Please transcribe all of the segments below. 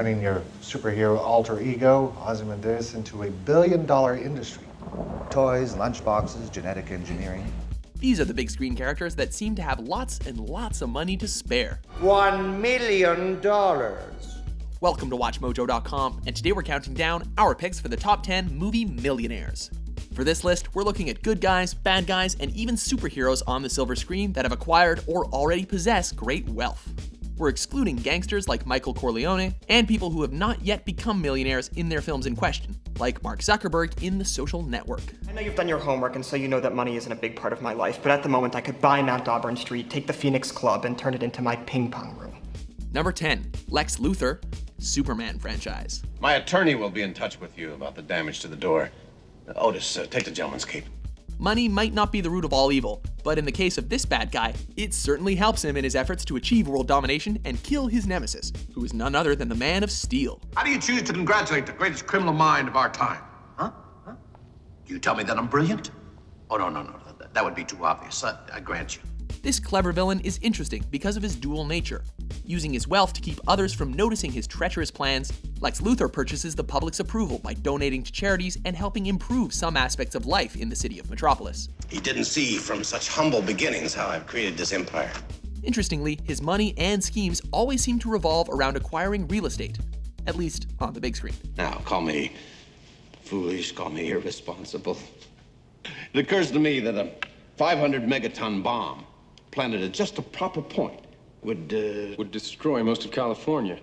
turning your superhero alter ego, Ozymandias, into a billion-dollar industry. Toys, lunchboxes, genetic engineering. These are the big screen characters that seem to have lots and lots of money to spare. $1 million. Welcome to WatchMojo.com, and today we're counting down our picks for the top 10 movie millionaires. For this list, we're looking at good guys, bad guys, and even superheroes on the silver screen that have acquired or already possess great wealth. We're excluding gangsters like Michael Corleone and people who have not yet become millionaires in their films in question, like Mark Zuckerberg in The Social Network. I know you've done your homework, and so you know that money isn't a big part of my life, but at the moment I could buy Mount Auburn Street, take the Phoenix Club, and turn it into my ping pong room. Number 10, Lex Luthor Superman franchise. My attorney will be in touch with you about the damage to the door. Otis, take the gentleman's cape. Money might not be the root of all evil, but in the case of this bad guy, it certainly helps him in his efforts to achieve world domination and kill his nemesis, who is none other than the Man of Steel. How do you choose to congratulate the greatest criminal mind of our time? Huh? Do you tell me that I'm brilliant? Oh, no. That would be too obvious. I grant you. This clever villain is interesting because of his dual nature. Using his wealth to keep others from noticing his treacherous plans, Lex Luthor purchases the public's approval by donating to charities and helping improve some aspects of life in the city of Metropolis. He didn't see from such humble beginnings how I've created this empire. Interestingly, his money and schemes always seem to revolve around acquiring real estate, at least on the big screen. Now, call me foolish, call me irresponsible. It occurs to me that a 500 megaton bomb planted at just the proper point would destroy most of California.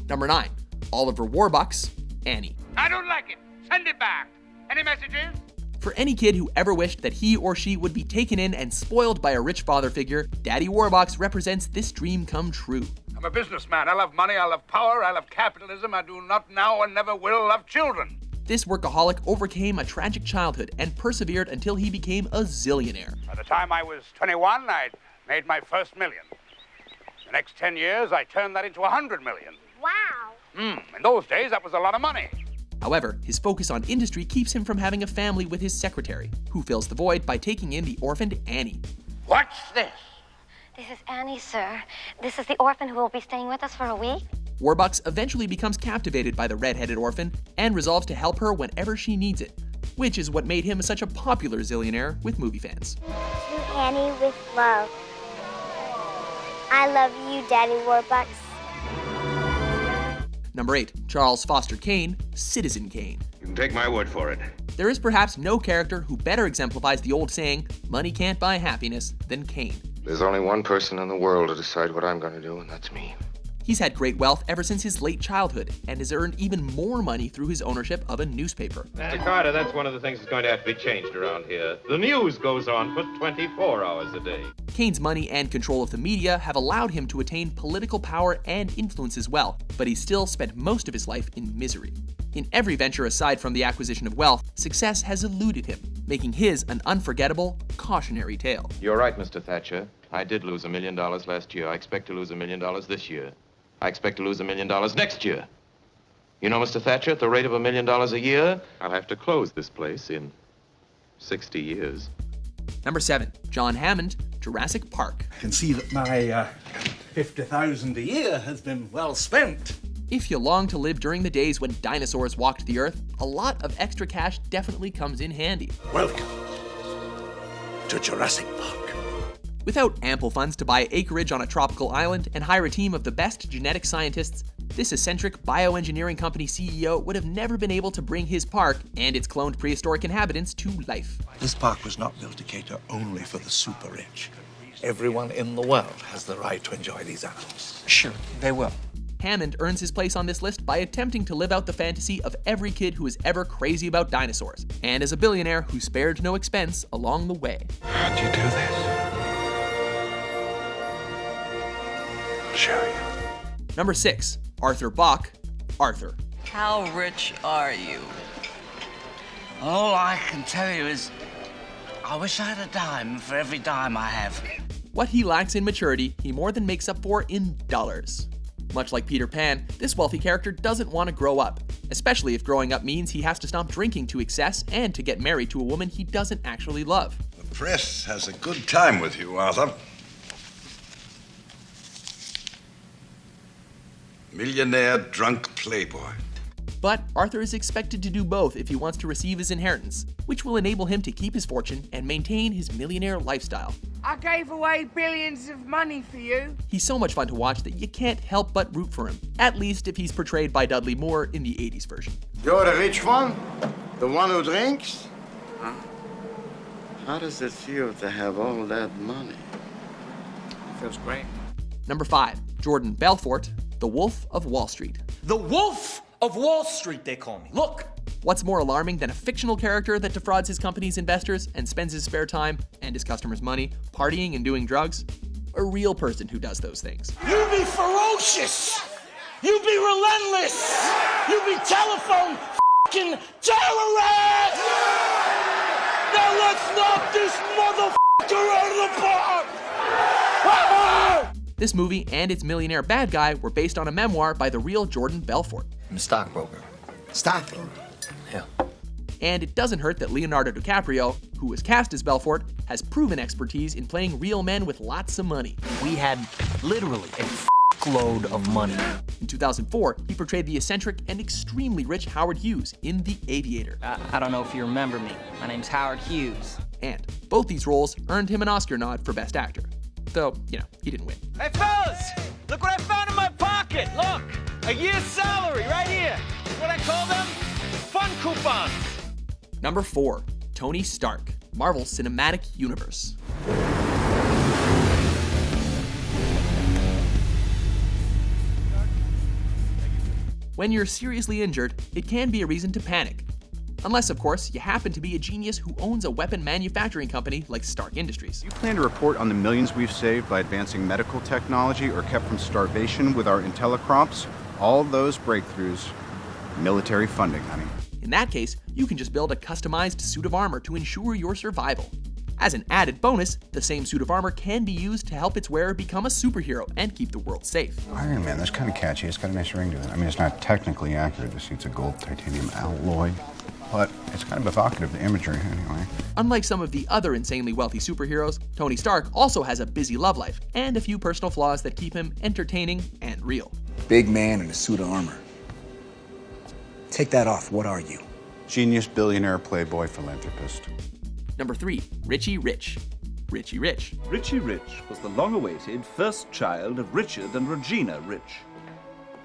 Number 9, Oliver Warbucks, Annie. I don't like it. Send it back. Any messages? For any kid who ever wished that he or she would be taken in and spoiled by a rich father figure, Daddy Warbucks represents this dream come true. I'm a businessman. I love money, I love power, I love capitalism. I do not now and never will love children. This workaholic overcame a tragic childhood and persevered until he became a zillionaire. By the time I was 21, I'd made my first million. The next 10 years, I turned that into 100 million. Wow. In those days, that was a lot of money. However, his focus on industry keeps him from having a family with his secretary, who fills the void by taking in the orphaned Annie. What's this? This is Annie, sir. This is the orphan who will be staying with us for a week. Warbucks eventually becomes captivated by the red-headed orphan and resolves to help her whenever she needs it, which is what made him such a popular zillionaire with movie fans. To Annie with love. I love you, Daddy Warbucks. Number 8, Charles Foster Kane, Citizen Kane. You can take my word for it. There is perhaps no character who better exemplifies the old saying, money can't buy happiness, than Kane. There's only one person in the world to decide what I'm going to do, and that's me. He's had great wealth ever since his late childhood and has earned even more money through his ownership of a newspaper. Mr. Carter, that's one of the things that's going to have to be changed around here. The news goes on for 24 hours a day. Kane's money and control of the media have allowed him to attain political power and influence as well, but he's still spent most of his life in misery. In every venture aside from the acquisition of wealth, success has eluded him, making his an unforgettable, cautionary tale. You're right, Mr. Thatcher. I did lose $1 million last year. I expect to lose $1 million this year. I expect to lose $1 million next year. You know, Mr. Thatcher, at the rate of $1 million a year, I'll have to close this place in 60 years. Number 7, John Hammond, Jurassic Park. I can see that my 50,000 a year has been well spent. If you long to live during the days when dinosaurs walked the earth, a lot of extra cash definitely comes in handy. Welcome to Jurassic Park. Without ample funds to buy acreage on a tropical island and hire a team of the best genetic scientists, this eccentric bioengineering company CEO would have never been able to bring his park and its cloned prehistoric inhabitants to life. This park was not built to cater only for the super rich. Everyone in the world has the right to enjoy these animals. Sure, they will. Hammond earns his place on this list by attempting to live out the fantasy of every kid who is ever crazy about dinosaurs, and as a billionaire who spared no expense along the way. How'd you do this? I'll show you. Number 6, Arthur Bach, Arthur. How rich are you? All I can tell you is, I wish I had a dime for every dime I have. What he lacks in maturity, he more than makes up for in dollars. Much like Peter Pan, this wealthy character doesn't want to grow up, especially if growing up means he has to stop drinking to excess and to get married to a woman he doesn't actually love. The press has a good time with you, Arthur. Millionaire drunk playboy. But Arthur is expected to do both if he wants to receive his inheritance, which will enable him to keep his fortune and maintain his millionaire lifestyle. I gave away billions of money for you. He's so much fun to watch that you can't help but root for him, at least if he's portrayed by Dudley Moore in the 80s version. You're the rich one? The one who drinks? Huh? How does it feel to have all that money? It feels great. Number 5, Jordan Belfort, the Wolf of Wall Street. The Wolf of Wall Street, they call me. Look! What's more alarming than a fictional character that defrauds his company's investors and spends his spare time and his customers' money partying and doing drugs? A real person who does those things. You be ferocious! You be relentless! You be telephone f***ing terrorist! Now let's knock this motherfucker out of the park! This movie and its millionaire bad guy were based on a memoir by the real Jordan Belfort. I'm a stockbroker. Stocking? Yeah. And it doesn't hurt that Leonardo DiCaprio, who was cast as Belfort, has proven expertise in playing real men with lots of money. We had literally a load of money. In 2004, he portrayed the eccentric and extremely rich Howard Hughes in The Aviator. I don't know if you remember me. My name's Howard Hughes. And both these roles earned him an Oscar nod for Best Actor. Though, he didn't win. Hey, fellas! Look what I found in my pocket! Look! A year's salary right here! What I call them? Fun coupons! Number 4, Tony Stark, Marvel Cinematic Universe. When you're seriously injured, it can be a reason to panic. Unless, of course, you happen to be a genius who owns a weapon manufacturing company like Stark Industries. You plan to report on the millions we've saved by advancing medical technology or kept from starvation with our IntelliCrops? All those breakthroughs, military funding, honey. In that case, you can just build a customized suit of armor to ensure your survival. As an added bonus, the same suit of armor can be used to help its wearer become a superhero and keep the world safe. Iron Man, that's kind of catchy. It's got a nice ring to it. I mean, it's not technically accurate. The suit's a gold titanium alloy, but it's kind of evocative, the imagery, anyway. Unlike some of the other insanely wealthy superheroes, Tony Stark also has a busy love life and a few personal flaws that keep him entertaining and real. Big man in a suit of armor. Take that off. What are you? Genius, billionaire, playboy, philanthropist. Number 3, Richie Rich. Richie Rich. Richie Rich was the long-awaited first child of Richard and Regina Rich.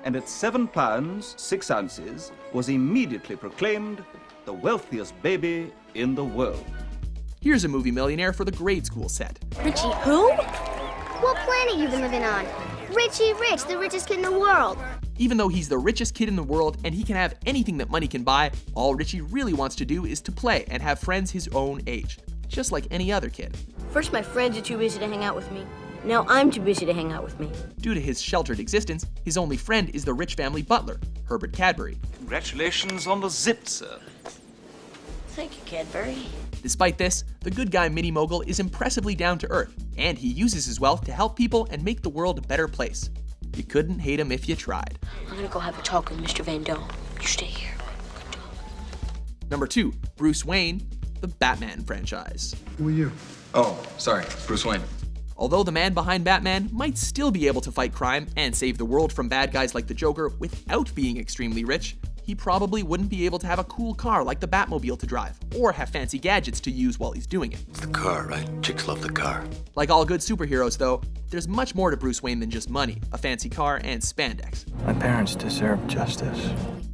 And at 7 pounds, 6 ounces, was immediately proclaimed the wealthiest baby in the world. Here's a movie millionaire for the grade school set. Richie who? What planet you been living on? Richie Rich, the richest kid in the world. Even though he's the richest kid in the world and he can have anything that money can buy, all Richie really wants to do is to play and have friends his own age, just like any other kid. First, my friends are too busy to hang out with me. Now I'm too busy to hang out with me. Due to his sheltered existence, his only friend is the rich family butler, Herbert Cadbury. Congratulations on the zip, sir. Thank you, Cadbury. Despite this, the good guy Mini Mogul is impressively down to earth, and he uses his wealth to help people and make the world a better place. You couldn't hate him if you tried. I'm gonna go have a talk with Mr. Van Dome. You stay here. Number 2, Bruce Wayne, the Batman franchise. Who are you? Oh, sorry, Bruce Wayne. Although the man behind Batman might still be able to fight crime and save the world from bad guys like the Joker without being extremely rich, he probably wouldn't be able to have a cool car like the Batmobile to drive, or have fancy gadgets to use while he's doing it. It's the car, right? Chicks love the car. Like all good superheroes, though, there's much more to Bruce Wayne than just money, a fancy car, and spandex. My parents deserve justice.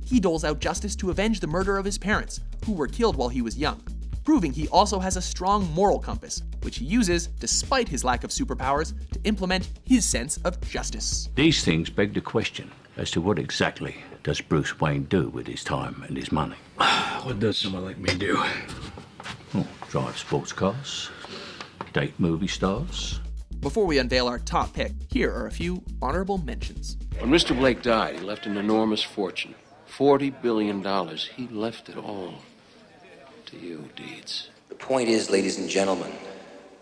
He doles out justice to avenge the murder of his parents, who were killed while he was young, proving he also has a strong moral compass, which he uses, despite his lack of superpowers, to implement his sense of justice. These things beg the question as to what exactly does Bruce Wayne do with his time and his money? What does someone like me do? Oh, drive sports cars, date movie stars. Before we unveil our top pick, here are a few honorable mentions. When Mr. Blake died, he left an enormous fortune. $40 billion. He left it all to you, Deeds. The point is, ladies and gentlemen,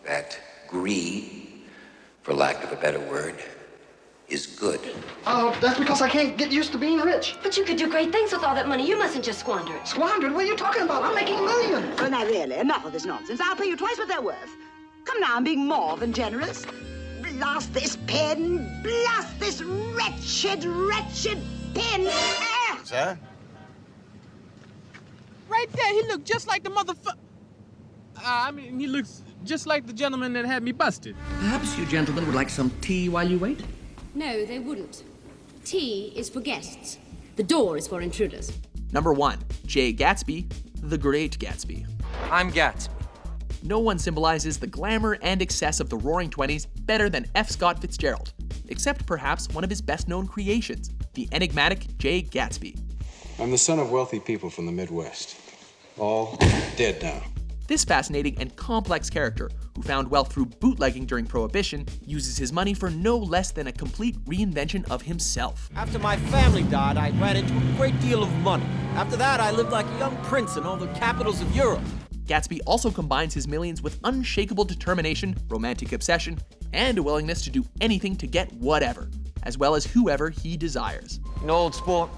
that greed, for lack of a better word, is good. Oh, that's because I can't get used to being rich. But you could do great things with all that money. You mustn't just squander it. Squandered? What are you talking about? I'm making millions. Well, now, really, enough of this nonsense. I'll pay you twice what they're worth. Come now, I'm being more than generous. Blast this pen! Blast this wretched, wretched pen! What's that? Right there, he looked just like the he looks just like the gentleman that had me busted. Perhaps you gentlemen would like some tea while you wait? No, they wouldn't. Tea is for guests. The door is for intruders. Number 1. J. Gatsby, the Great Gatsby. I'm Gatsby. No one symbolizes the glamour and excess of the Roaring '20s better than F. Scott Fitzgerald, except perhaps one of his best-known creations, the enigmatic J. Gatsby. I'm the son of wealthy people from the Midwest. All dead now. This fascinating and complex character, who found wealth through bootlegging during Prohibition, uses his money for no less than a complete reinvention of himself. After my family died, I ran into a great deal of money. After that, I lived like a young prince in all the capitals of Europe. Gatsby also combines his millions with unshakable determination, romantic obsession, and a willingness to do anything to get whatever, as well as whoever he desires. You know, old sport,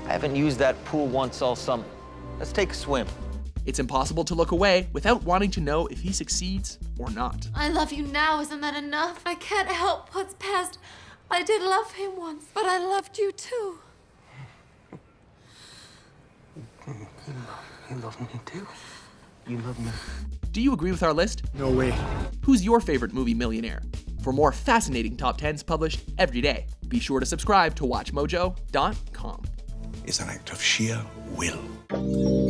I haven't used that pool once all summer. Let's take a swim. It's impossible to look away without wanting to know if he succeeds or not. I love you now, isn't that enough? I can't help what's past. I did love him once, but I loved you too. You love me too? You love me. Do you agree with our list? No way. Who's your favorite movie millionaire? For more fascinating top 10s published every day, be sure to subscribe to WatchMojo.com. It's an act of sheer will.